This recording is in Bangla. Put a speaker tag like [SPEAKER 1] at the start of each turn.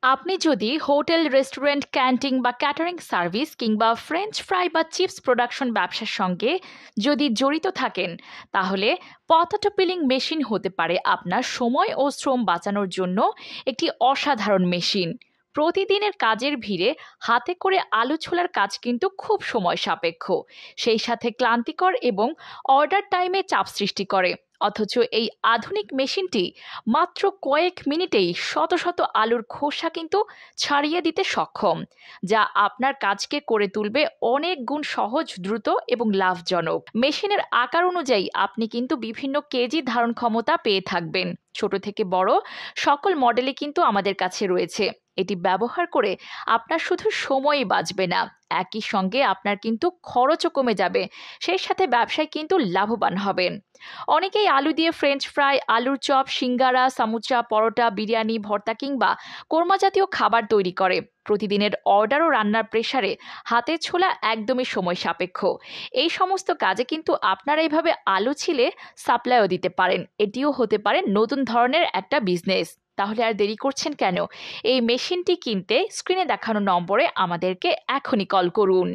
[SPEAKER 1] আপনি যদি হোটেল, রেস্টুরেন্ট, ক্যান্টিন বা ক্যাটারিং সার্ভিস কিংবা ফ্রেঞ্চ ফ্রাই বা চিপস প্রোডাকশন ব্যবসার সঙ্গে যদি জড়িত থাকেন, তাহলে পটাটো পিলিং মেশিন হতে পারে আপনার সময় ও শ্রম বাঁচানোর জন্য একটি অসাধারণ মেশিন। প্রতিদিনের কাজের ভিড়ে হাতে করে আলু ছোলার কাজ কিন্তু খুব সময় সাপেক্ষ, সেই সাথে ক্লান্তিকর এবং অর্ডার টাইমে চাপ সৃষ্টি করে। অথচ এই আধুনিক মেশিনটি মাত্র কয়েক মিনিটেই শত শত আলুর খোসা কিন্তু ছাড়িয়ে দিতে সক্ষম, যা আপনার কাজকে করে তুলবে অনেক গুণ সহজ, দ্রুত এবং লাভজনক। মেশিনের আকার অনুযায়ী আপনি কিন্তু বিভিন্ন কেজি ধারণ ক্ষমতা পেয়ে থাকবেন। ছোট থেকে বড় সকল মডেলই কিন্তু আমাদের কাছে রয়েছে। এটি ব্যবহার করে আপনার শুধু সময়ই বাঁচবে না, একই সঙ্গে আপনার কিন্তু খরচও কমে যাবে, সেই সাথে ব্যবসায় কিন্তু লাভবান হবেন। অনেকেই আলু দিয়ে ফ্রেঞ্চ ফ্রাই, আলুর চপ, সিঙ্গারা, সামুচা, পরোটা, বিরিয়ানি, ভর্তা কিংবা কোরমা জাতীয় খাবার তৈরি করে। প্রতিদিনের অর্ডার ও রান্নার প্রেসারে হাতে ছোলা একদমই সময় সাপেক্ষ। এই সমস্ত কাজে কিন্তু আপনারা এইভাবে আলু ছিলে সাপ্লাইও দিতে পারেন। এটিও হতে পারে নতুন ধরনের একটা বিজনেস। তাহলে আর দেরি করছেন কেন? এই মেশিনটি কিনতে স্ক্রিনে দেখানো নম্বরে আমাদেরকে এখনই কল করুন।